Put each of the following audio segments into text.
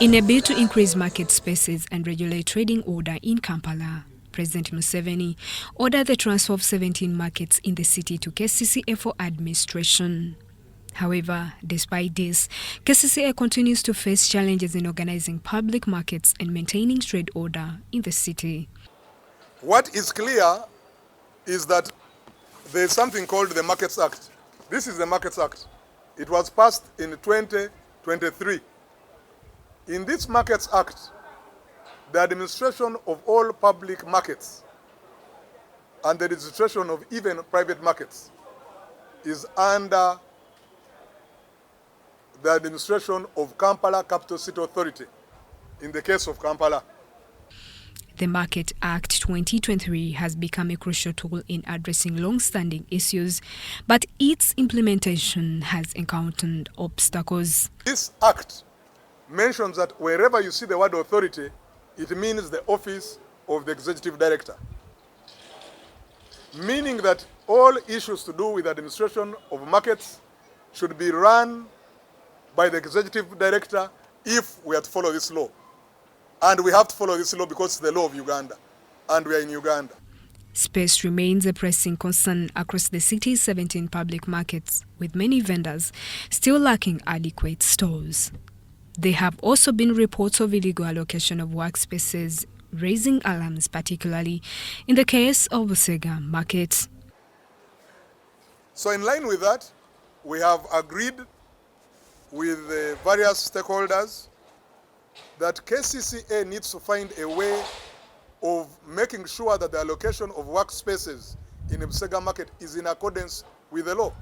In a bid to increase market spaces and regulate trading order in Kampala, President Museveni ordered the transfer of 17 markets in the city to KCCA for administration. However, despite this, KCCA continues to face challenges in organizing public markets and maintaining trade order in the city. What is clear is that there is something called the Markets Act. This is the Markets Act. It was passed in 2023. In this Markets Act, the administration of all public markets and the registration of even private markets is under the administration of Kampala Capital City Authority in the case of Kampala. The Market Act 2023 has become a crucial tool in addressing long-standing issues, but its implementation has encountered obstacles. This act mentions that wherever you see the word authority, it means the office of the executive director. Meaning that all issues to do with administration of markets should be run by the executive director if we are to follow this law. And we have to follow this law because it's the law of Uganda, and we are in Uganda. Space remains a pressing concern across the city's 17 public markets, with many vendors still lacking adequate stores. There have also been reports of illegal allocation of workspaces, raising alarms particularly in the case of Busega market. So in line with that, we have agreed with the various stakeholders that KCCA needs to find a way of making sure that the allocation of workspaces in the Busega market is in accordance with the law.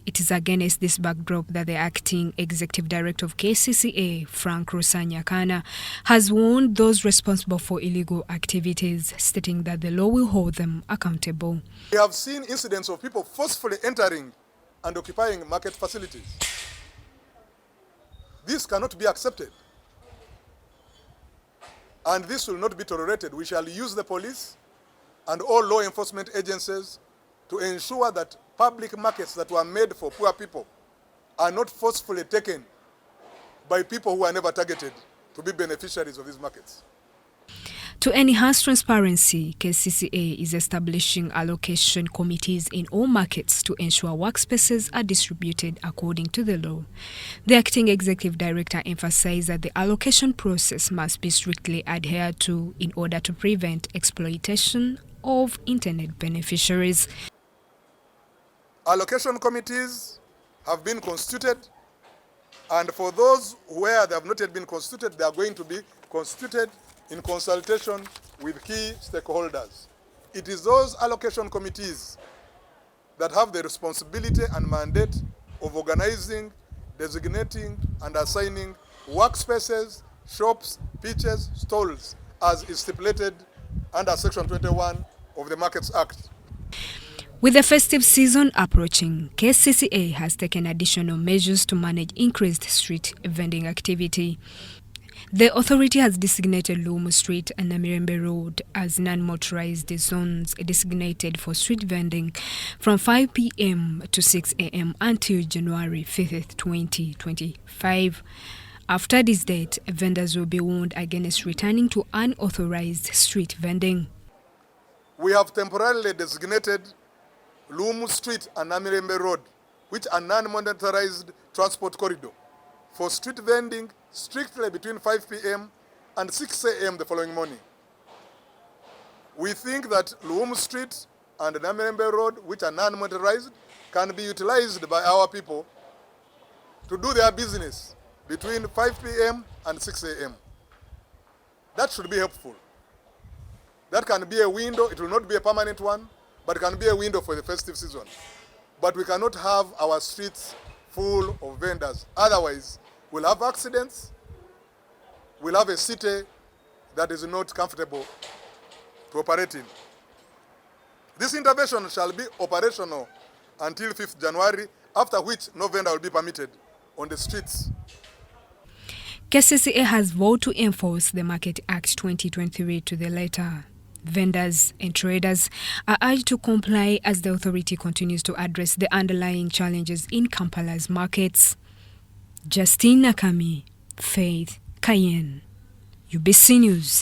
It is against this backdrop that the acting executive director of KCCA, Russa Nyakana, has warned those responsible for illegal activities, stating that the law will hold them accountable. We have seen incidents of people forcefully entering and occupying market facilities. This cannot be accepted. And this will not be tolerated. We shall use the police and all law enforcement agencies to ensure that public markets that were made for poor people are not forcefully taken by people who are never targeted to be beneficiaries of these markets. To enhance transparency, KCCA is establishing allocation committees in all markets to ensure workspaces are distributed according to the law. The acting executive director emphasized that the allocation process must be strictly adhered to in order to prevent exploitation of internet beneficiaries. Allocation committees have been constituted, and for those where they have not yet been constituted, they are going to be constituted in consultation with key stakeholders. It is those allocation committees that have the responsibility and mandate of organizing, designating, and assigning workspaces, shops, pitches, stalls, as is stipulated under Section 21 of the Markets Act. With the festive season approaching, KCCA has taken additional measures to manage increased street vending activity. The authority has designated Luwuum Street and Namirembe Road as non-motorized zones designated for street vending from 5 p.m. to 6 a.m. until January 5th, 2025. After this date, vendors will be warned against returning to unauthorized street vending. We have temporarily designated Luwuum Street and Namirembe Road, which are non-motorized transport corridor, for street vending strictly between 5 p.m. and 6 a.m. the following morning. We think that Luwuum Street and Namirembe Road, which are non-motorized, can be utilized by our people to do their business between 5 p.m. and 6 a.m. That should be helpful. That can be a window. It will not be a permanent one, but it can be a window for the festive season. But we cannot have our streets full of vendors. Otherwise, we'll have accidents. We'll have a city that is not comfortable to operate in. This intervention shall be operational until 5th January, after which no vendor will be permitted on the streets. KCCA has vowed to enforce the Market Act 2023 to the letter. Vendors and traders are urged to comply as the authority continues to address the underlying challenges in Kampala's markets. Justine Nakami, Faith, Cayenne. UBC News.